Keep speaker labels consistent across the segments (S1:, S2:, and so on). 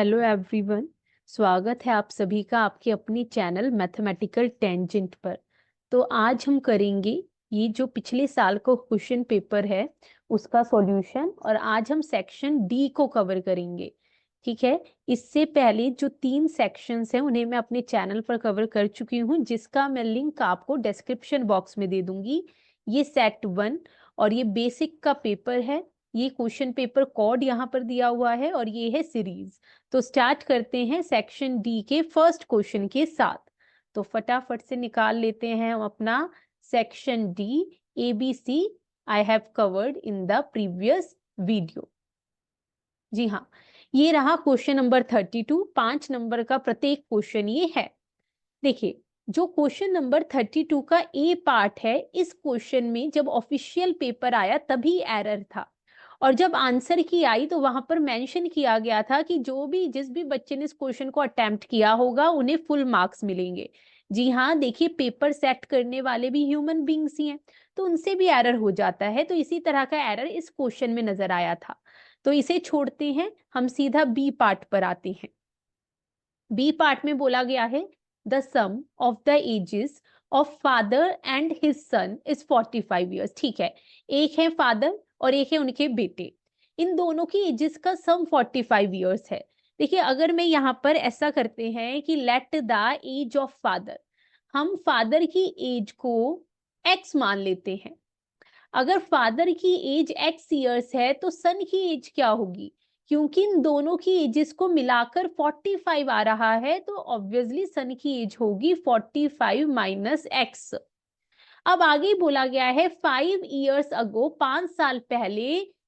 S1: Hello everyone. स्वागत है आप सभी का आपके अपनी चैनल मैथमेटिकल टेंजेंट पर। तो आज हम करेंगे ये जो पिछले साल का क्वेश्चन पेपर है उसका सॉल्यूशन, और आज हम सेक्शन डी को कवर करेंगे। ठीक है, इससे पहले जो 3 सेक्शंस हैं उन्हें मैं अपने चैनल पर कवर कर चुकी हूँ, जिसका मैं लिंक आपको डिस्क्रिप्शन बॉक्स में दे दूंगी। ये सेट 1 और ये बेसिक का पेपर है। ये क्वेश्चन पेपर कोड यहाँ पर दिया हुआ है और ये है सीरीज। तो स्टार्ट करते हैं सेक्शन डी के फर्स्ट क्वेश्चन के साथ। तो फटाफट से निकाल लेते हैं हम अपना section D. ABC I have covered in the previous video. जी हाँ, ये रहा क्वेश्चन नंबर 32। 5 नंबर का प्रत्येक क्वेश्चन ये है। देखिए, जो क्वेश्चन नंबर 32 का ए पार्ट है, इस क्वेश्चन में जब ऑफिशियल पेपर आया तभी एरर था, और जब आंसर की आई तो वहां पर मेंशन किया गया था कि जिस भी बच्चे ने इस क्वेश्चन को अटेम्प्ट किया होगा उन्हें फुल मार्क्स मिलेंगे। जी हाँ, देखिए, पेपर सेट करने वाले भी ह्यूमन बींग्स ही हैं, तो उनसे भी एरर हो जाता है। तो इसी तरह का एरर इस क्वेश्चन में नजर आया था। तो इसे छोड़ते हैं, हम सीधा बी पार्ट पर आते हैं। बी पार्ट में बोला गया है the sum of the ages of father and his son is 45 years. ठीक है, एक है फादर और एक है उनके बेटे। इन दोनों की एजेस का सम 45 ईयर्स है। देखिए, अगर मैं यहाँ पर ऐसा करते हैं कि let the age of father, हम फादर की एज को एक्स मान लेते हैं। अगर फादर की एज एक्स ईयर्स है तो सन की एज क्या होगी? क्योंकि इन दोनों की एजेस को मिलाकर 45 आ रहा है, तो ऑब्वियसली सन की एज होगी 45 माइनस एक्स। अब आगे बोला गया है 5 ईयर्स अगो, 5 साल पहले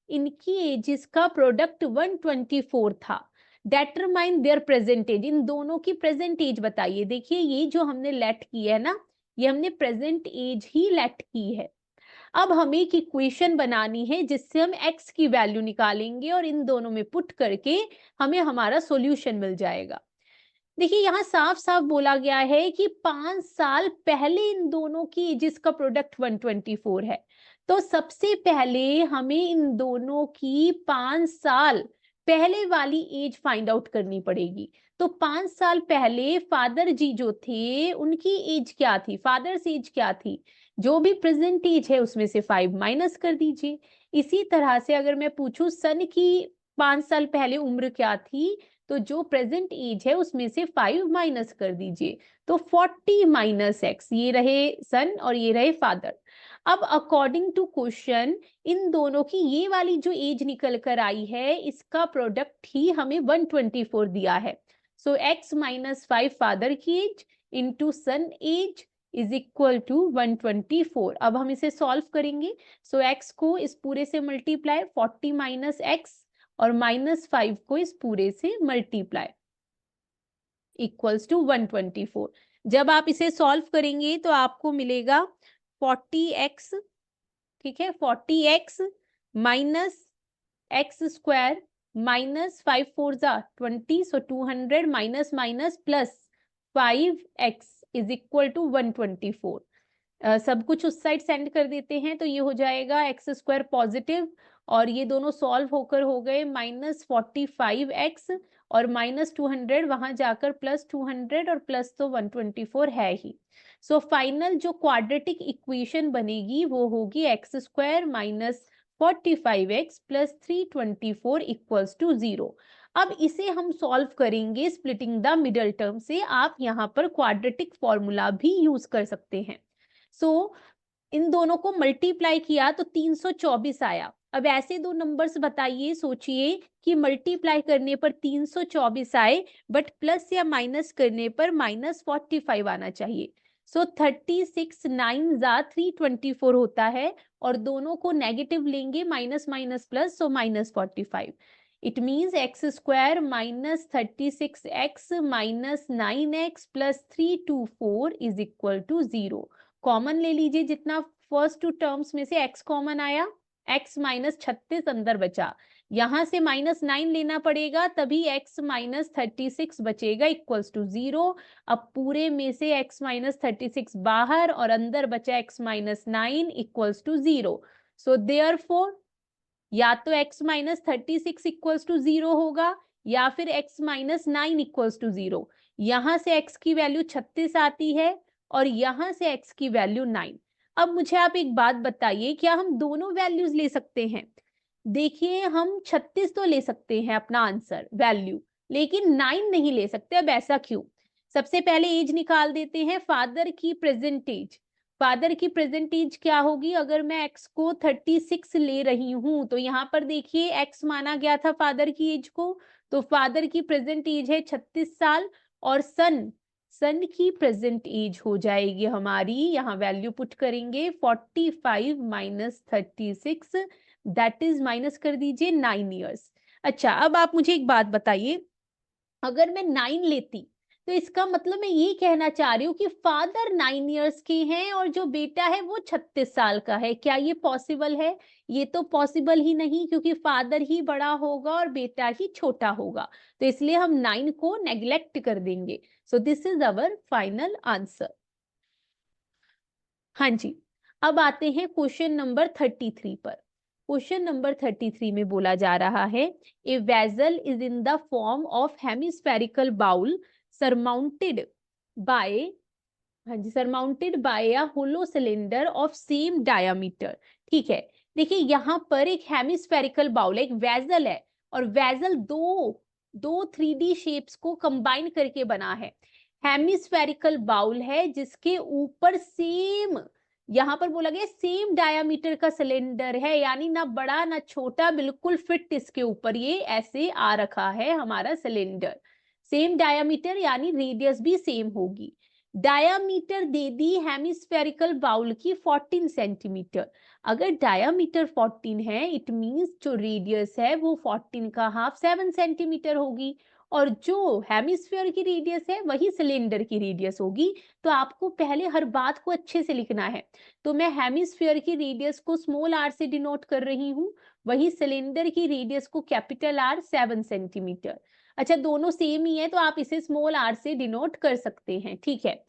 S1: इनकी एजेस का प्रोडक्ट 124 था। डेटरमाइन देयर प्रेजेंट एज, इन दोनों की प्रेजेंट एज बताइए। देखिए, ये जो हमने लेट की है ना, ये हमने प्रेजेंट एज ही लेट की है। अब हमें एक इक्वेशन बनानी है जिससे हम x की वैल्यू निकालेंगे और इन दोनों में पुट करके हमें हमारा सॉल्यूशन मिल जाएगा। देखिए, यहाँ साफ साफ बोला गया है कि 5 साल पहले इन दोनों की एजेस का प्रोडक्ट 124 है। तो सबसे पहले हमें इन दोनों की 5 साल पहले वाली एज फाइंड आउट करनी पड़ेगी। तो 5 साल पहले फादर जी जो थे उनकी एज क्या थी, फादर्स एज क्या थी? जो भी प्रेजेंट एज है उसमें से 5 माइनस कर दीजिए। इसी तरह से अगर मैं पूछूं सन की 5 साल पहले उम्र क्या थी, तो जो प्रेजेंट एज है उसमें से 5 माइनस कर दीजिए। तो 40 माइनस एक्स, ये रहे सन और ये रहे फादर। अब अकॉर्डिंग टू क्वेश्चन इन दोनों की ये वाली जो एज निकल कर आई है, इसका प्रोडक्ट ही हमें 124 दिया है। सो एक्स माइनस 5 फादर की age into son age is equal to 124। अब हम इसे सॉल्व करेंगे। सो एक्स को इस पूरे से मल्टीप्लाई, 40 माइनस एक्स और -5 को इस पूरे से मल्टीप्लाई, इक्वल्स टू 124। जब आप इसे सॉल्व करेंगे तो आपको मिलेगा 40x। ठीक है, 40x minus x square minus 5 4 जा 20, so 200 minus minus plus 5x is equal to 124। सब कुछ उस साइड सेंड कर देते हैं तो ये हो जाएगा एक्स स्क्वायर पॉजिटिव, और ये दोनों सॉल्व होकर हो गए -45x और -200 वहां जाकर +200 और प्लस तो 124 है ही। सो फाइनल जो क्वाड्रेटिक इक्वेशन बनेगी वो होगी X square minus 45x plus 324 equals to 0। अब इसे हम सॉल्व करेंगे स्प्लिटिंग द मिडल टर्म से। आप यहाँ पर क्वाड्रेटिक फॉर्मूला भी यूज कर सकते हैं। सो इन दोनों को मल्टीप्लाई किया तो 324 आया। अब ऐसे दो नंबर्स बताइए, सोचिए कि मल्टीप्लाई करने पर 324 आए बट प्लस या माइनस करने पर -45 आना चाहिए। सो 36 9 जा 324 होता है, और दोनों को नेगेटिव लेंगे, minus minus plus, so -45। It means X square minus 36x minus 9x plus 324 is equal to 0। Common ले लीजिए, जितना फर्स्ट टू टर्म्स में से x कॉमन आया, x माइनस 36 अंदर बचा, यहां से -9 लेना पड़ेगा तभी x माइनस 36 बचेगा इक्वल्स टू 0। अब पूरे में से x माइनस 36 बाहर और अंदर बचा x minus 9 equals to 0। So therefore या तो x माइनस 36 इक्वल्स टू 0 होगा या फिर x माइनस 9 इक्वल्स टू 0। यहां से x की वैल्यू 36 आती है और यहां से x की वैल्यू 9। अब मुझे आप एक बात बताइए, क्या हम दोनों वैल्यूज ले सकते हैं? देखिए, हम 36 तो ले सकते हैं अपना आंसर वैल्यू, लेकिन 9 नहीं ले सकते। अब ऐसा क्यों? सबसे पहले एज निकाल देते हैं, फादर की प्रेजेंट एज। फादर की प्रेजेंट एज क्या होगी? अगर मैं x को 36 ले रही हूं तो यहाँ पर देखिए x माना गया था फादर की एज को, तो फादर की प्रेजेंट एज है 36 साल। और सन सन की प्रेजेंट एज हो जाएगी हमारी, यहाँ वैल्यू पुट करेंगे 45 माइनस 36, दैट इज माइनस कर दीजिए 9 ईयर्स। अच्छा, अब आप मुझे एक बात बताइए, अगर मैं 9 लेती तो इसका मतलब मैं ये कहना चाह रही हूँ कि फादर 9 ईयर्स के हैं और जो बेटा है वो 36 साल का है। क्या ये पॉसिबल है? ये तो पॉसिबल ही नहीं, क्योंकि फादर ही बड़ा होगा और बेटा ही छोटा होगा। तो इसलिए हम 9 को नेग्लेक्ट कर देंगे। सो this is our final answer. हाँ जी, अब आते हैं क्वेश्चन नंबर 33 पर। क्वेश्चन नंबर 33 में बोला जा रहा है, a vessel is in the form of hemispherical bowl surmounted by, हाँ जी, surmounted by a hollow cylinder of same diameter. ठीक है, देखिए यहाँ पर एक हेमिस्फेरिकल बाउल है, एक वेसल है, और वेसल दो दो 3D शेप्स को कंबाइन करके बना है। हेमिस्फेरिकल बाउल है जिसके ऊपर सेम, यहां पर बोला गया सेम डायामीटर का सिलेंडर है, यानी ना बड़ा ना छोटा, बिल्कुल फिट इसके ऊपर ये ऐसे आ रखा है हमारा सिलेंडर। सेम डायामीटर यानी रेडियस भी सेम होगी। डायामीटर दे दी हेमिस्फेरिकल बाउल की 14 सेंटीमीटर। अगर डायामीटर 14 है, इट मींस जो रेडियस है वो 14 का हाफ 7 सेंटीमीटर होगी, और जो हेमिस्फीयर की रेडियस है वही सिलेंडर की रेडियस होगी। तो आपको पहले हर बात को अच्छे से लिखना है। तो मैं हेमिस्फीयर की रेडियस को स्मॉल आर से डिनोट कर रही हूँ, वही सिलेंडर की रेडियस को कैपिटल आर 7 सेंटीमीटर। अच्छा, दोनों सेम ही है तो आप इसे स्मॉल आर से डिनोट कर सकते हैं। ठीक है,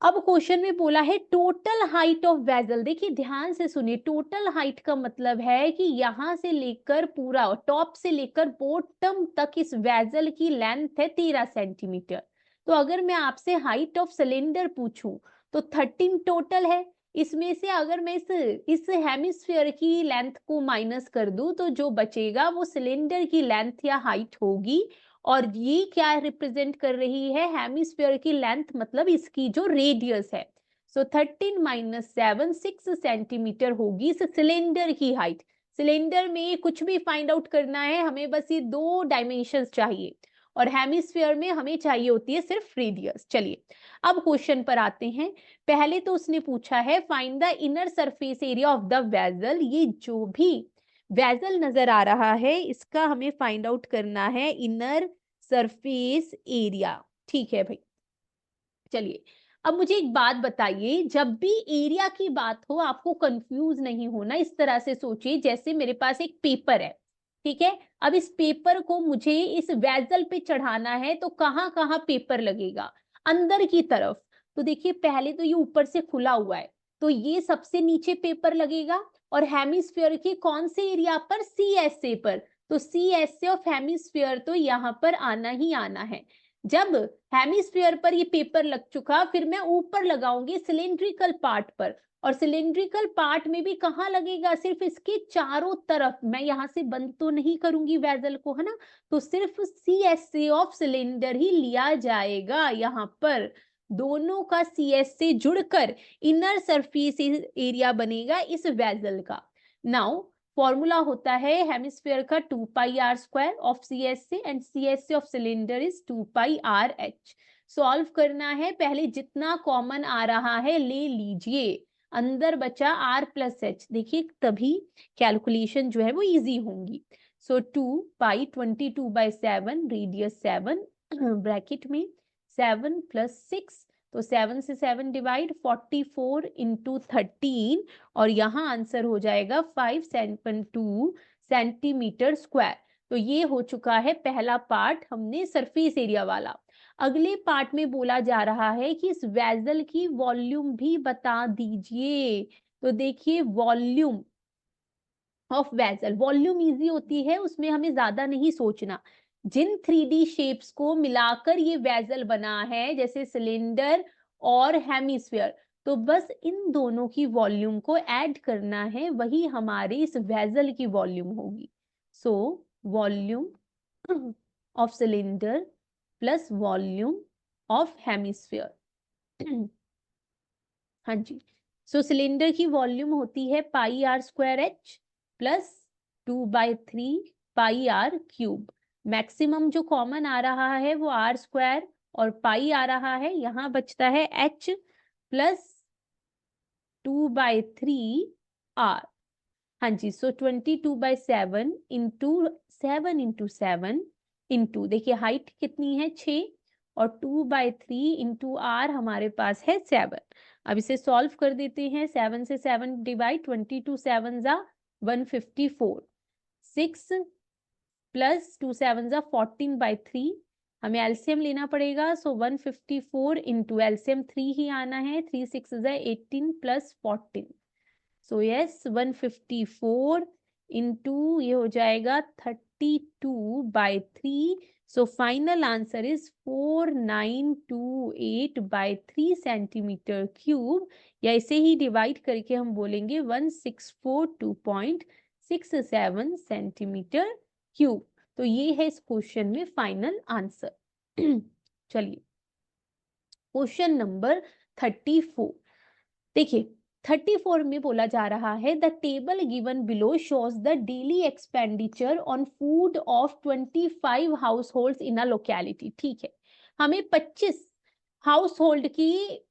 S1: अब क्वेश्चन में बोला है टोटल हाइट ऑफ वेसल। देखिए ध्यान से सुनिए, टोटल हाइट का मतलब है कि यहां से लेकर पूरा टॉप से लेकर बॉटम तक इस वेसल की लेंथ है 13 सेंटीमीटर। तो अगर मैं आपसे हाइट ऑफ सिलेंडर पूछूं तो 13 टोटल है। इसमें से अगर मैं इस हेमिस्फीयर की लेंथ को माइनस कर दूं तो जो बचेगा वो सिलेंडर की लेंथ या हाइट होगी। और ये क्या रिप्रेजेंट कर रही है? हेमिस्फीयर की लेंथ, मतलब इसकी जो रेडियस है। सो 13 माइनस 7 6 सेंटीमीटर होगी इस सिलेंडर की हाइट। सिलेंडर में कुछ भी फाइंड आउट करना है हमें, बस ये दो डायमेंशंस चाहिए, और हेमिस्फीयर में हमें चाहिए होती है सिर्फ रेडियस। चलिए अब क्वेश्चन पर आते हैं। पहले तो उसने पूछा है find the inner surface area of the vessel. ये जो भी वेसल नजर आ रहा है इसका हमें फाइंड आउट करना है इनर सरफेस एरिया। ठीक है भाई, चलिए अब मुझे एक बात बताइए, जब भी एरिया की बात हो आपको कंफ्यूज नहीं होना। इस तरह से सोचिए जैसे मेरे पास एक पेपर है, ठीक है, अब इस पेपर को मुझे इस वेसल पे चढ़ाना है तो कहाँ कहाँ पेपर लगेगा? अंदर की तरफ। तो देखिए पहले तो ये ऊपर से खुला हुआ है, तो ये सबसे नीचे पेपर लगेगा, और हेमिस्फीयर के कौन से एरिया पर? CSA पर। तो CSA ऑफ हेमिस्फीयर तो यहाँ पर आना ही आना है। जब हेमिस्फीयर पर ये पेपर लग चुका, फिर मैं ऊपर लगाऊंगी सिलेंड्रिकल पार्ट पर, और सिलेंड्रिकल पार्ट में भी कहाँ लगेगा? सिर्फ इसके चारों तरफ। मैं यहाँ से बंद तो नहीं करूंगी वेसल को, है ना, तो सिर्फ CSA ऑफ सिलेंडर ही लिया जाएगा यहाँ पर। दोनों का CSA जुड़कर इनर सरफेस एरिया बनेगा इस वेसल का। नाउ फॉर्मूला होता है हेमिस्फीयर का 2 pi r square of CSA, and CSA of cylinder is 2 pi r h. Solve करना है, पहले जितना कॉमन आ रहा है ले लीजिए, अंदर बचा r प्लस एच। देखिए तभी कैलकुलेशन जो है वो इजी होंगी। सो 2 पाई 22/7, रेडियस 7, ब्रैकेट में 7 प्लस 6, तो 7 से 7 डिवाइड, 44 इंटू 13, और यहाँ आंसर हो जाएगा 5.2 सेंटीमीटर स्क्वायर। तो ये हो चुका है पहला पार्ट हमने सरफेस एरिया वाला। अगले पार्ट में बोला जा रहा है कि इस वेसल की वॉल्यूम भी बता दीजिए। तो देखिए volume of vessel, volume easy होती है, उसमें हमें ज्यादा नहीं सोचना। जिन 3D शेप्स को मिलाकर ये वेसल बना है, जैसे सिलेंडर और हेमिस्फीयर, तो बस इन दोनों की वॉल्यूम को ऐड करना है, वही हमारी इस वेसल की वॉल्यूम होगी। So volume of cylinder plus volume of hemisphere. हाँ जी, सो सिलेंडर की वॉल्यूम होती है pi r square h plus 2/3 pi r cube. Maximum जो कॉमन आ रहा है वो आर स्क्वायर और पाई आ रहा है, यहाँ बचता है एच प्लस 2/3 आर। हाँ जी, सो 22/7 इंटू 7 इंटू देखिए हाइट कितनी है 6 और 2/3 इंटू आर हमारे पास है 7। अब इसे सॉल्व कर देते हैं, 7 से 7 डिवाइड, 22 7 जा 154, 6 प्लस 2 7 जा 14/3। हमें एलसीएम लेना पड़ेगा, सो 154 इंटू एलसीएम 3 ही आना है, 3 6 जा 18 प्लस 14। सो यस 154 इंटू ये हो जाएगा 32/3। So final answer is 4928/3 centimetre cube, या इसे ही डिवाइड करके हम बोलेंगे 1642.67 सेंटीमीटर क्यूब। तो ये है इस क्वेश्चन में फाइनल आंसर। चलिए क्वेश्चन नंबर 34 देखिए, 34 में बोला जा रहा है the table given below shows the daily expenditure on food of 25 house hold in a locality. ठीक है, हमें 25 हाउस होल्ड की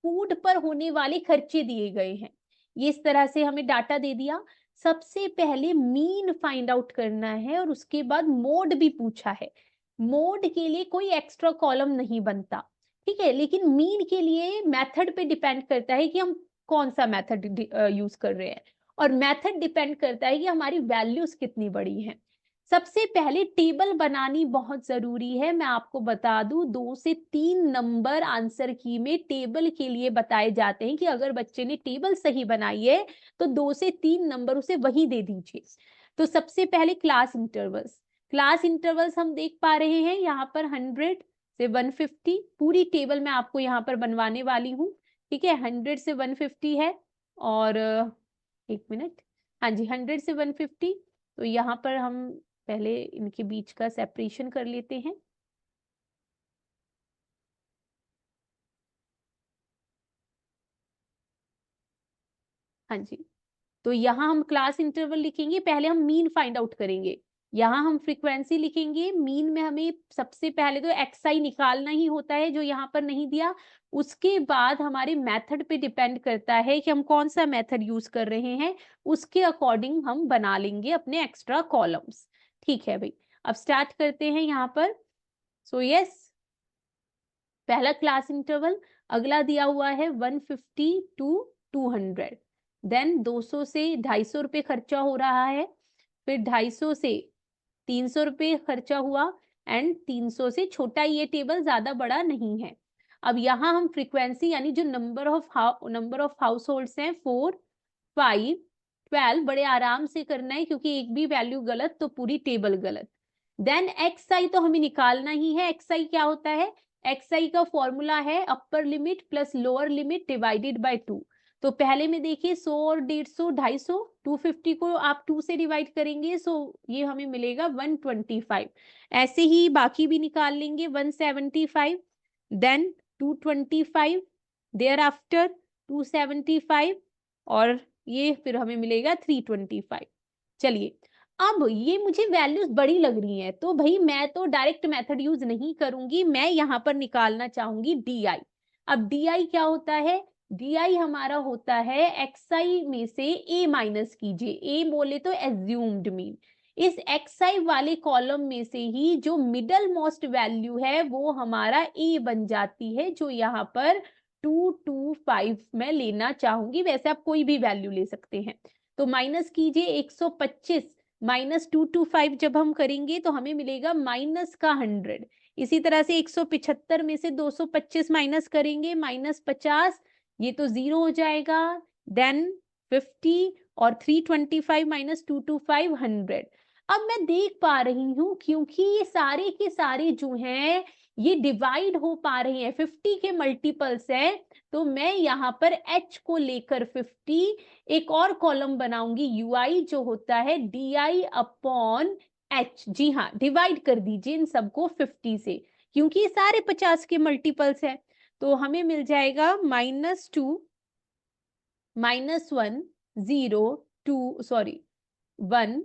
S1: फूड पर होने वाले खर्चे दिए गए हैं। ये इस तरह से हमें डाटा दे दिया। सबसे पहले मीन फाइंड आउट करना है और उसके बाद मोड भी पूछा है। मोड के लिए कोई एक्स्ट्रा कॉलम नहीं बनता, ठीक है, लेकिन मीन के लिए मेथड पे डिपेंड करता है कि हम कौन सा मेथड यूज कर रहे हैं, और मेथड डिपेंड करता है कि हमारी वैल्यूज कितनी बड़ी हैं। सबसे पहले टेबल बनानी बहुत जरूरी है। मैं आपको बता दूं 2 से 3 नंबर आंसर की में टेबल के लिए बताए जाते हैं कि अगर बच्चे ने टेबल सही बनाई है तो 2 से 3 नंबर उसे वही दे दीजिए। तो सबसे पहले क्लास इंटरवल्स हम देख पा रहे हैं यहाँ पर 100 से 150। पूरी टेबल मैं आपको यहाँ पर बनवाने वाली हूँ, ठीक है। 100 से 150 है, और एक मिनट, हाँ जी 100 से 150। तो यहाँ पर हम पहले इनके बीच का सेपरेशन कर लेते हैं। हाँ जी, तो यहाँ हम क्लास इंटरवल लिखेंगे, पहले हम मीन फाइंड आउट करेंगे। यहाँ हम फ्रीक्वेंसी लिखेंगे। मीन में हमें सबसे पहले तो एक्सआई निकालना ही होता है, जो यहाँ पर नहीं दिया। उसके बाद हमारे मेथड पे डिपेंड करता है कि हम कौन सा मेथड यूज कर रहे हैं, उसके अकॉर्डिंग हम बना लेंगे अपने एक्स्ट्रा कॉलम्स। ठीक है भाई, अब स्टार्ट करते हैं यहाँ पर। सो यस, पहला क्लास इंटरवल, अगला दिया हुआ है 150 टू 200। देन 200 से 250 रुपये खर्चा हो रहा है, फिर 250 से 300 रुपये खर्चा हुआ, एंड 300 से छोटा, ये टेबल ज्यादा बड़ा नहीं है। अब यहाँ हम फ्रीक्वेंसी यानी जो नंबर ऑफ हाउस होल्ड्स हैं 4 5 12 बड़े आराम से करना है, क्योंकि एक भी वैल्यू गलत तो पूरी टेबल गलत। देन एक्स आई तो हमें निकालना ही है। एक्स आई क्या होता है, एक्स आई का फॉर्मूला है upper limit plus lower limit divided by 2। तो पहले में देखिए 100 और 150 250, 250 को आप 2 से डिवाइड करेंगे, सो ये हमें मिलेगा 125। ऐसे ही बाकी भी निकाल लेंगे, 175, देन 225, देयर आफ्टर 275, और ये फिर हमें मिलेगा 325। चलिए, अब ये मुझे वैल्यूज बड़ी लग रही हैं, तो भाई मैं तो डायरेक्ट मेथड यूज नहीं करूंगी, मैं यहाँ पर निकालना चाहूंगी डी आई। अब डी आई क्या होता है, डी आई हमारा होता है एक्स आई में से ए माइनस कीजिए, ए बोले तो एज्यूम्ड मीन। इस एक्स आई वाले कॉलम में से ही जो मिडल मोस्ट वैल्यू है वो हमारा ए बन जाती है, जो यहाँ पर 225 में लेना चाहूंगी। वैसे आप कोई भी वैल्यू ले सकते हैं। तो माइनस कीजिए 125 माइनस 225 जब हम करेंगे तो हमें मिलेगा माइनस का 100। इसी तरह से 175 में से 225 माइनस करेंगे, माइनस 50, ये तो 0 हो जाएगा। देन 50 और 325 माइनस 225 100। अब मैं देख पा रही हूँ क्योंकि ये सारे के सारे जो हैं ये डिवाइड हो पा रहे हैं, 50 के मल्टीपल्स है, तो मैं यहाँ पर h को लेकर 50 एक और कॉलम बनाऊंगी, ui जो होता है di अपॉन h। जी हाँ, डिवाइड कर दीजिए इन सबको 50 से, क्योंकि ये सारे 50 के मल्टीपल्स है। तो हमें मिल जाएगा -2 -1 0 2 सॉरी 1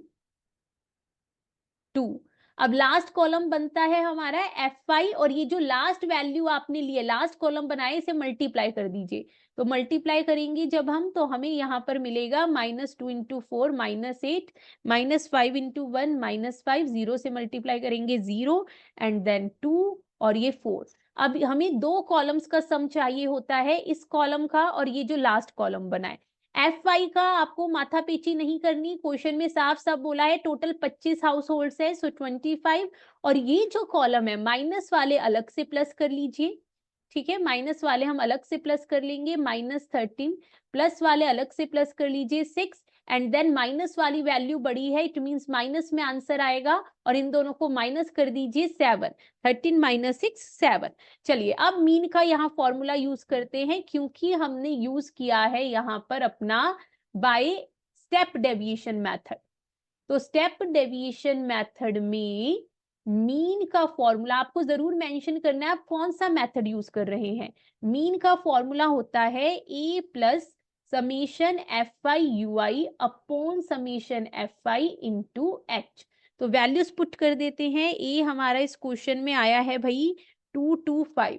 S1: 2। अब लास्ट कॉलम बनता है हमारा fi, और ये जो लास्ट वैल्यू आपने लिए, लास्ट कॉलम बनाए, इसे मल्टीप्लाई कर दीजिए। तो मल्टीप्लाई करेंगे जब हम, तो हमें यहाँ पर मिलेगा -2 इंटू 4 -8 -5 इंटू 1 -5, 0 से मल्टीप्लाई करेंगे 0 एंड देन 2 और ये 4। अब हमें दो कॉलम्स का सम चाहिए होता है, इस कॉलम का और ये जो लास्ट कॉलम बना है। FY का आपको माथापेची नहीं करनी, क्वेश्चन में साफ साफ बोला है टोटल 25 हाउस होल्ड्स है, सो 25। और ये जो कॉलम है माइनस वाले अलग से प्लस कर लीजिए, ठीक है, माइनस वाले हम अलग से प्लस कर लेंगे, -13, प्लस वाले अलग से प्लस कर लीजिए 6, एंड देन माइनस वाली वैल्यू बड़ी है, इट मींस माइनस में आंसर आएगा, और इन दोनों को माइनस कर दीजिए 7, 13 - 6 7। चलिए अब मीन का यहाँ फॉर्मूला यूज करते हैं, क्योंकि हमने यूज किया है यहाँ पर अपना बाय स्टेप डेविएशन मेथड। तो स्टेप डेविएशन मेथड में मीन का फॉर्मूला आपको जरूर मेंशन करना है, आप कौन सा मेथड यूज कर रहे हैं। मीन का फॉर्मूला होता है a plus summation fi ui upon summation fi into h। तो वैल्यूज पुट कर देते हैं। a हमारा इस क्वेश्चन में आया है भाई 225,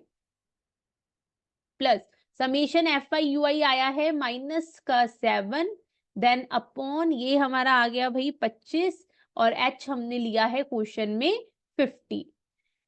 S1: प्लस समेशन fi ui आया है माइनस का 7, देन अपॉन ये हमारा आ गया भाई 25, और h हमने लिया है क्वेश्चन में 50।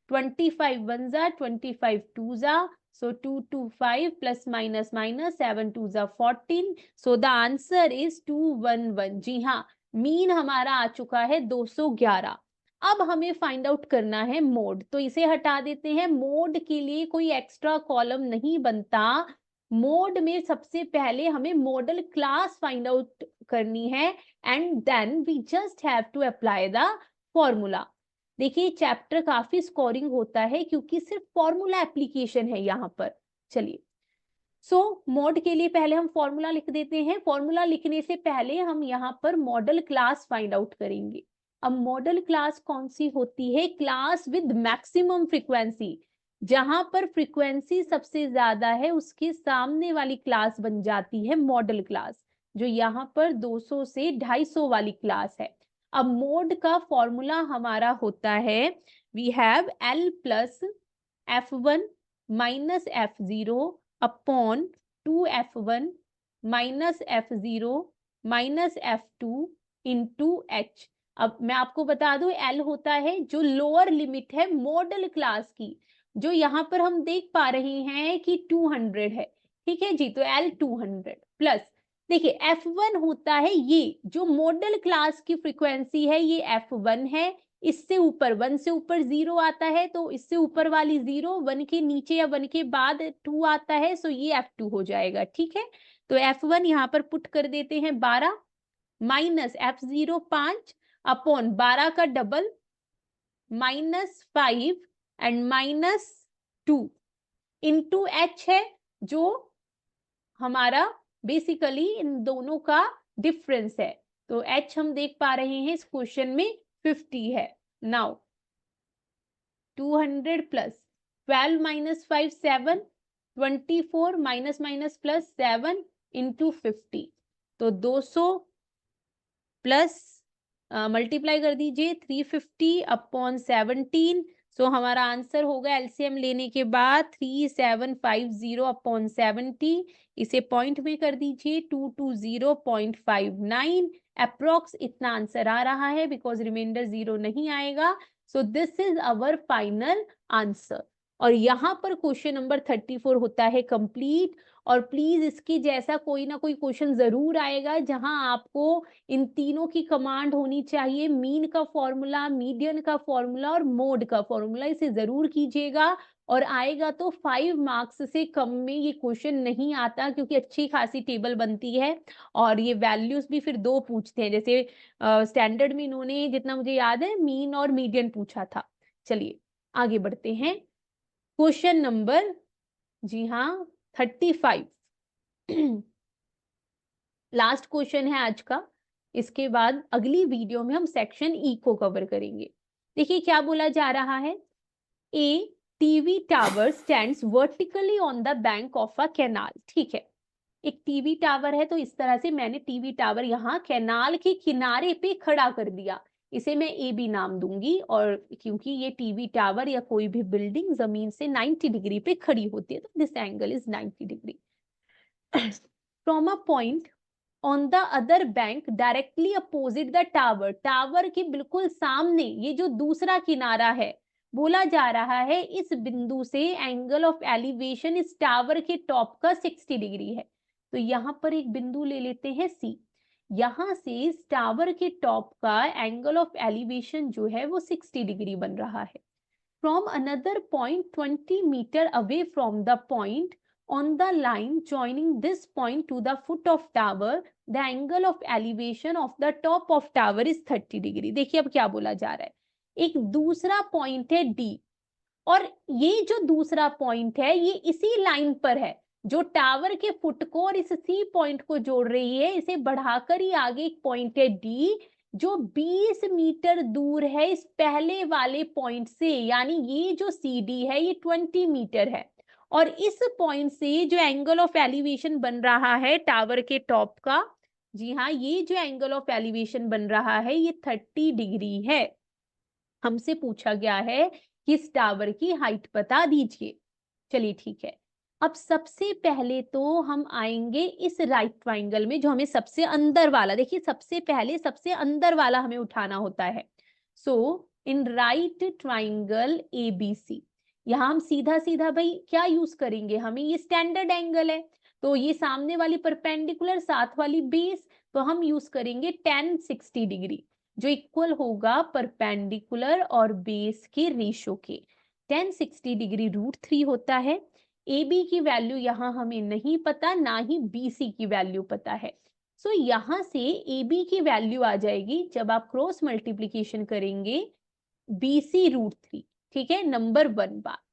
S1: 25 1 जा 25 2 जा, so 225 प्लस माइनस माइनस 7 2 जा 14, so the answer is 211। जी हाँ, मीन हमारा आ चुका है 211। अब हमें फाइंड आउट करना है मोड, तो इसे हटा देते हैं। मोड के लिए कोई एक्स्ट्रा कॉलम नहीं बनता। मोड में सबसे पहले हमें मॉडल क्लास फाइंड आउट करनी है, and then we just have to apply the formula. देखिए चैप्टर काफी स्कोरिंग होता है, क्योंकि सिर्फ फॉर्मूला एप्लीकेशन है यहाँ पर। चलिए, मोड के लिए पहले हम फॉर्मूला लिख देते हैं। फॉर्मूला लिखने से पहले हम यहाँ पर मॉडल क्लास फाइंड आउट करेंगे। अब मॉडल क्लास कौन सी होती है? Class with maximum frequency. जहां पर फ्रीक्वेंसी सबसे ज्यादा है उसके सामने वाली क्लास बन जाती है मॉडल क्लास, जो यहाँ पर 200 से 250 वाली क्लास है। अब मोड का फॉर्मूला हमारा होता है, we have L plus F1 minus F0 upon 2F1 minus F0 minus F2 into H। अब मैं आपको बता दूं, L होता है जो लोअर लिमिट है मॉडल क्लास की, जो यहाँ पर हम देख पा रहे हैं कि 200 है, ठीक है जी। तो L 200 प्लस, देखिए F1 होता है ये जो मॉडल क्लास की फ्रीक्वेंसी है, ये F1 है। इससे ऊपर 1 से ऊपर 0 आता है, तो इससे ऊपर वाली 0, 1 के नीचे या 1 के बाद 2 आता है, सो ये F2 हो जाएगा, ठीक है। तो F1 यहाँ पर पुट कर देते हैं 12 माइनस F0 5 अपॉन 12 का डबल -5 एंड -2 इंटू H है, जो हमारा बेसिकली इन दोनों का डिफरेंस है। तो H हम देख पा रहे हैं इस क्वेश्चन में 50 है। Now 200 plus 12 minus 5 7, 24 minus minus plus 7 into 50, तो 200 प्लस मल्टीप्लाई कर दीजिए 350 अपॉन 17, सो हमारा आंसर होगा एलसीएम लेने के बाद 3750 अपॉन 70। इसे पॉइंट में कर दीजिए 220.59 अप्रोक्स, इतना आंसर आ रहा है, बिकॉज रिमाइंडर 0 नहीं आएगा। So this is our final answer. और यहाँ पर क्वेश्चन नंबर 34 होता है कंप्लीट। और प्लीज इसके जैसा कोई ना कोई क्वेश्चन जरूर आएगा जहां आपको इन तीनों की कमांड होनी चाहिए, मीन का फॉर्मूला, मीडियन का फॉर्मूला और मोड का फॉर्मूला। इसे जरूर कीजिएगा। और आएगा तो 5 मार्क्स से कम में ये क्वेश्चन नहीं आता, क्योंकि अच्छी खासी टेबल बनती है और ये वैल्यूज भी फिर 2 पूछते हैं। जैसे स्टैंडर्ड में इन्होंने, जितना मुझे याद है, मीन और मीडियन पूछा था। चलिए आगे बढ़ते हैं। क्वेश्चन नंबर, जी हाँ, 35 लास्ट क्वेश्चन है आज का। इसके बाद अगली वीडियो में हम सेक्शन ई को कवर करेंगे। देखिए क्या बोला जा रहा है। A TV tower stands vertically on the bank of a canal. ठीक है, एक टीवी टावर है, तो इस तरह से मैंने टीवी टावर यहाँ कैनाल के किनारे पे खड़ा कर दिया। इसे मैं ए बी नाम दूंगी, और क्योंकि ये टीवी टावर या कोई भी बिल्डिंग जमीन से 90 डिग्री पे खड़ी होती है, तो this angle is 90 degree. From a point on the other bank directly opposite the tower, tower के बिल्कुल सामने ये जो दूसरा किनारा है, बोला जा रहा है इस बिंदु से एंगल ऑफ एलिवेशन इस टावर के टॉप का 60 डिग्री है। तो यहां पर एक बिंदु ले लेते हैं सी। यहां से इस टावर के टॉप का एंगल ऑफ एलिवेशन जो है वो 60 डिग्री बन रहा है। From another point 20 meter away from the point on the line joining this point to the foot of tower, the angle of elevation of the top of tower is 30 degree. देखिए अब क्या बोला जा रहा है, एक दूसरा पॉइंट है डी, और ये जो दूसरा पॉइंट है ये इसी लाइन पर है जो टावर के फुट को और इस सी पॉइंट को जोड़ रही है। इसे बढ़ाकर ही आगे एक पॉइंट है डी जो 20 मीटर दूर है इस पहले वाले पॉइंट से, यानी ये जो सी डी है ये 20 मीटर है। और इस पॉइंट से जो एंगल ऑफ एलिवेशन बन रहा है टावर के टॉप का, जी हाँ, ये जो एंगल ऑफ एलिवेशन बन रहा है ये 30 डिग्री है। हमसे पूछा गया है कि इस टावर की हाइट बता दीजिए। चलिए ठीक है, अब सबसे पहले तो हम आएंगे इस राइट ट्राइंगल में, जो हमें सबसे अंदर वाला, देखिए सबसे पहले सबसे अंदर वाला हमें उठाना होता है। सो इन राइट ट्राइंगल एबीसी, यहां हम सीधा सीधा भाई क्या यूज करेंगे, हमें ये स्टैंडर्ड एंगल है, तो ये सामने वाली परपेंडिकुलर साथ वाली बेस, तो हम यूज करेंगे 1060 डिग्री, जो इक्वल होगा परपेंडिकुलर और बेस के रेशो के। 1060 डिग्री √3 होता है। ए बी की वैल्यू यहाँ हमें नहीं पता, ना ही बी सी की वैल्यू पता है। सो यहाँ से ए बी की वैल्यू आ जाएगी जब आप क्रॉस मल्टीप्लीकेशन करेंगे बी सी √3। ठीक है, नंबर 1 बात।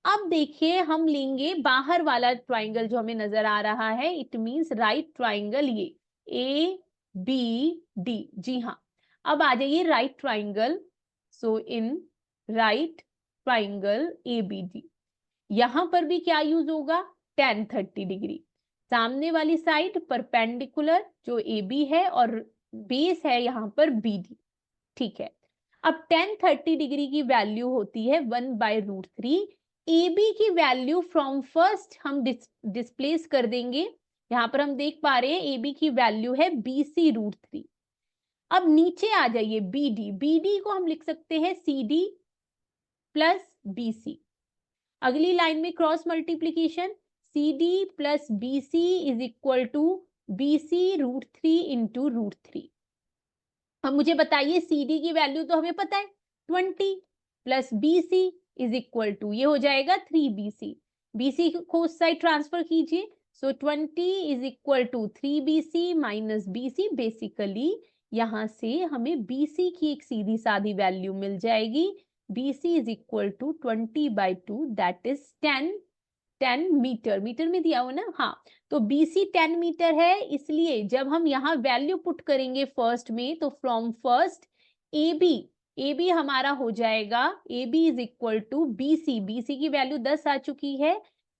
S1: अब देखिए हम लेंगे बाहर वाला ट्राइंगल जो हमें नजर आ रहा है, इट मींस राइट ट्राइंगल, ये ए बी डी। जी हाँ, अब आ जाइए right triangle. So in right triangle A B D, यहां पर भी क्या यूज होगा, 1030 डिग्री। सामने वाली साइड परपेंडिकुलर जो ए बी है और बेस है यहाँ पर बी डी। ठीक है, अब 1030 डिग्री की वैल्यू होती है 1/√3। ए बी की वैल्यू फ्रॉम फर्स्ट हम डिस्प्लेस कर देंगे। यहां पर हम देख पा रहे हैं ए बी की वैल्यू है बी सी √3। अब नीचे आ जाइए बी डी, बी डी को हम लिख सकते हैं C D plus B C. अगली लाइन में cross multiplication, C D plus B C is equal to B C √3 into √3। अब मुझे बताइए सी डी की वैल्यू तो हमें पता है 20 plus B C is equal to, ये हो जाएगा 3BC। BC को उस साइड ट्रांसफर कीजिए। So 20 is equal to 3BC minus BC। Basically यहां से हमें BC की एक सीधी साधी वैल्यू मिल जाएगी। BC is equal to 20/2, that is 10 meter. Meter में दिया हो ना, हाँ, तो BC 10 मीटर है, इसलिए जब हम यहाँ वैल्यू पुट करेंगे फर्स्ट में, तो फ्रॉम फर्स्ट ए बी हमारा हो जाएगा, A B is equal to BC, BC की वैल्यू 10 आ चुकी है,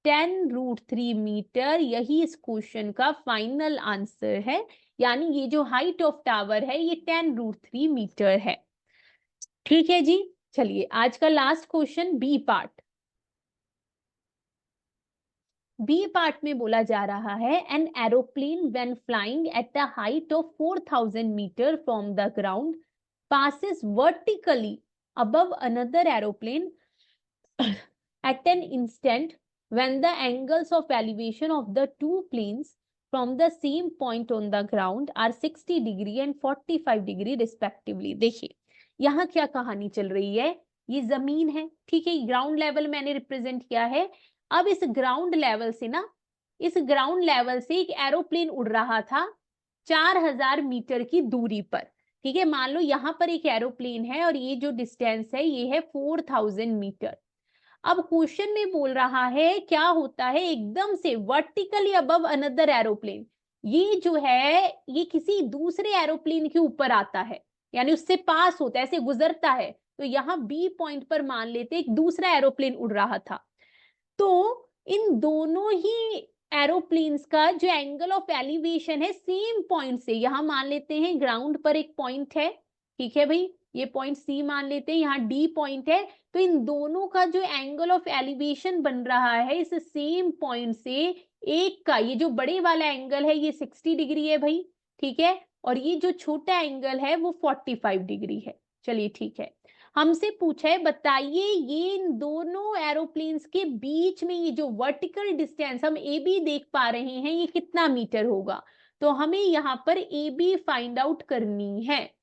S1: 10√3 मीटर। यही इस क्वेश्चन का फाइनल आंसर है, यानी ये जो हाइट ऑफ टावर है ये 10√3 मीटर है। ठीक है जी, चलिए आज का last question B part. B part में बोला जा रहा है an aeroplane when flying at the height of 4000 meter from the ground passes vertically above another aeroplane at an instant when the angles of elevation of the two planes from the same point on the ground are 60 degree and 45 degree respectively। देखिए यहाँ क्या कहानी चल रही है, ये जमीन है, ठीक है, ग्राउंड लेवल मैंने रिप्रेजेंट किया है। अब इस ग्राउंड लेवल से ना, इस ग्राउंड लेवल से एक एरोप्लेन उड़ रहा था 4000 मीटर की दूरी पर, ठीक है। मान लो यहाँ पर एक एरोप्लेन है और ये जो डिस्टेंस है ये है 4000 मीटर। अब क्वेश्चन में बोल रहा है क्या होता है एकदम से वर्टिकली अबव अनदर एरोप्लेन, ये जो है ये किसी दूसरे एरोप्लेन के ऊपर आता है, यानी उससे पास होता है, ऐसे गुजरता है। तो यहाँ बी पॉइंट पर मान लेते एक दूसरा एरोप्लेन उड़ रहा था, तो इन दोनों ही एरोप्लेन्स का जो एंगल ऑफ एलिवेशन है सेम पॉइंट से, यहां मान लेते हैं ग्राउंड पर एक पॉइंट है, ठीक है भाई, ये पॉइंट सी मान लेते हैं, यहाँ डी पॉइंट है, तो इन दोनों का जो एंगल ऑफ एलिवेशन बन रहा है इस सेम पॉइंट से, एक का ये जो बड़े वाला एंगल है ये 60 डिग्री है भाई, ठीक है, और ये जो छोटा एंगल है वो 45 डिग्री है। चलिए ठीक है, हमसे पूछा है बताइए ये इन दोनों एरोप्लेन्स के बीच में ये जो वर्टिकल डिस्टेंस हम ए बी देख पा रहे हैं ये कितना मीटर होगा, तो हमें यहाँ पर ए बी फाइंड आउट करनी है।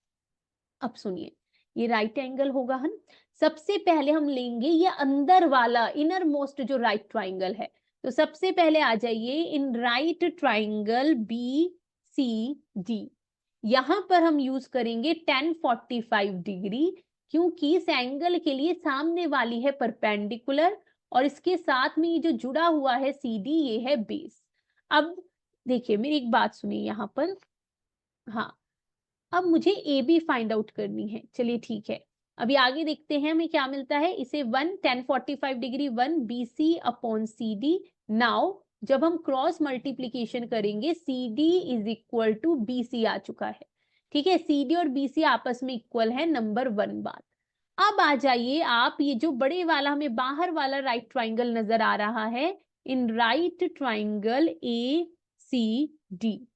S1: अब सुनिए, ये राइट एंगल होगा, हम सबसे पहले हम लेंगे ये अंदर वाला इनर मोस्ट जो राइट ट्राइंगल है, तो सबसे पहले आ जाइए in right triangle B C D, यहां पर हम यूज करेंगे 1045 डिग्री, क्योंकि इस एंगल के लिए सामने वाली है परपेंडिकुलर और इसके साथ में ये जो जुड़ा हुआ है सी डी ये है बेस। अब देखिए मेरी एक बात सुनिए यहाँ पर, हाँ, अब मुझे ए बी फाइंड आउट करनी है। चलिए ठीक है, अभी आगे देखते हैं हमें क्या मिलता है, इसे 1045 degree 1 B C upon C D. Now जब हम क्रॉस मल्टीप्लीकेशन करेंगे C D is equal to B C आ चुका है, ठीक है, सी डी और बी सी आपस में इक्वल है, नंबर 1 बात। अब आ जाइए आप, ये जो बड़े वाला हमें बाहर वाला राइट ट्राइंगल नजर आ रहा है, in right triangle A C D,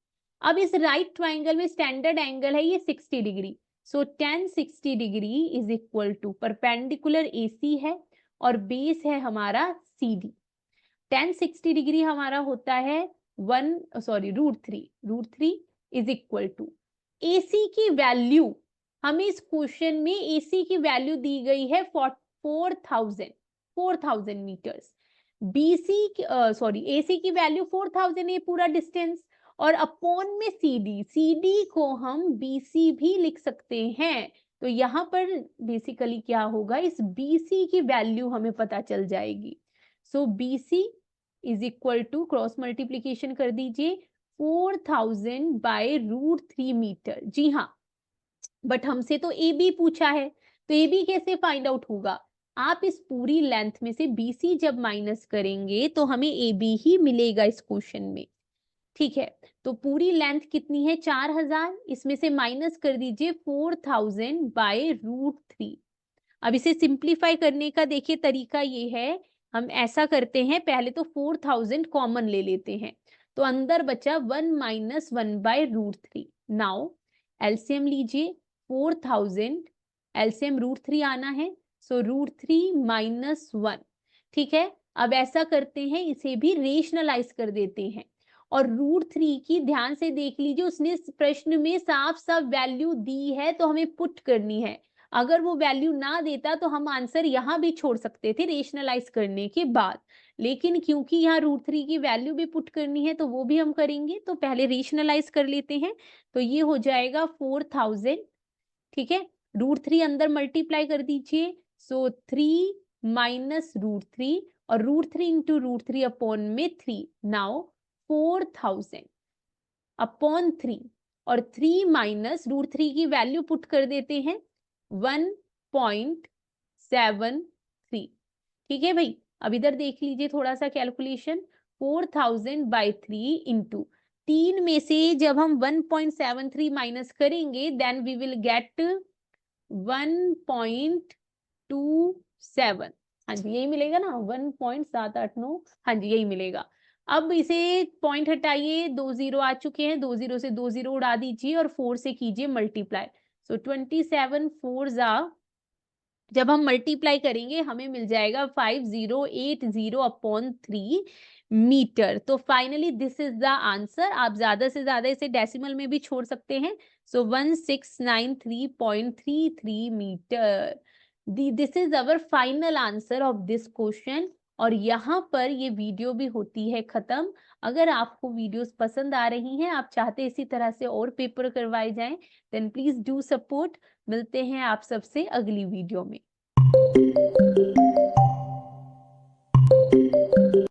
S1: अब इस राइट ट्राइंगल में स्टैंडर्ड एंगल है ये 60 degree, so 1060 degree is equal to perpendicular AC है और बेस है हमारा CD। 1060 डिग्री हमारा होता है √3 इज इक्वल टू AC की वैल्यू, हमें इस क्वेश्चन में AC की वैल्यू दी गई है 4000 मीटर्स, AC की वैल्यू 4000 है पूरा डिस्टेंस, और अपॉन में CD को हम BC भी लिख सकते हैं, तो यहाँ पर बेसिकली क्या होगा, इस BC की वैल्यू हमें पता चल जाएगी। So BC is equal to cross multiplication कर दीजिए 4000 बाय √3 मीटर, जी हाँ, बट हमसे तो AB पूछा है, तो AB कैसे फाइंड आउट होगा, आप इस पूरी लेंथ में से BC जब माइनस करेंगे तो हमें AB ही मिलेगा इस क्वेश्चन में, ठीक है। तो पूरी लेंथ कितनी है 4000, इसमें से माइनस कर दीजिए 4000 बाय √3। अब इसे सिंप्लीफाई करने का देखिए तरीका ये है, हम ऐसा करते हैं, पहले तो 4000 कॉमन ले लेते हैं, तो अंदर बचा 1 - 1 बाय √3। नाउ एलसीएम लीजिए, 4000 एलसीएम √3 आना है, सो √3 - 1, ठीक है। अब ऐसा करते हैं, इसे भी रेशनलाइज कर देते हैं, और √3 की ध्यान से देख लीजिए, उसने प्रश्न में साफ साफ वैल्यू दी है तो हमें पुट करनी है, अगर वो वैल्यू ना देता तो हम आंसर यहाँ भी छोड़ सकते थे रेशनलाइज करने के बाद, लेकिन क्योंकि यहाँ √3 की वैल्यू भी पुट करनी है तो वो भी हम करेंगे, तो पहले रेशनलाइज कर लेते हैं, तो ये हो जाएगा 4000, ठीक है, √3 अंदर मल्टीप्लाई कर दीजिए, सो 3 - √3 और √3 इंटू √3 अपॉन में 3, नाउ 4000 अपॉन 3 और 3 माइनस √3 की वैल्यू पुट कर देते हैं 1.73, ठीक है भाई। अब इधर देख लीजिए थोड़ा सा कैलकुलेशन, 4000 बाई 3 इंटू 3 में से जब हम 1.73 माइनस करेंगे देन वी विल गेट 1.27, हाँ जी यही मिलेगा ना, 1.789, हाँ जी यही मिलेगा। अब इसे पॉइंट हटाइए, 2 0 आ चुके हैं, 2 0 से 2 0 उड़ा दीजिए और 4 से कीजिए मल्टीप्लाई, सो 27 4 जब हम मल्टीप्लाई करेंगे हमें मिल जाएगा 5080 अपॉन 3 मीटर। तो finally this is the answer, आप ज्यादा से ज्यादा इसे डेसिमल में भी छोड़ सकते हैं, so 1693.33 meter. This is our final answer of this question. और यहाँ पर ये वीडियो भी होती है खत्म। अगर आपको वीडियोस पसंद आ रही हैं, आप चाहते इसी तरह से और पेपर करवाए जाएं, देन प्लीज डू सपोर्ट। मिलते हैं आप सबसे अगली वीडियो में।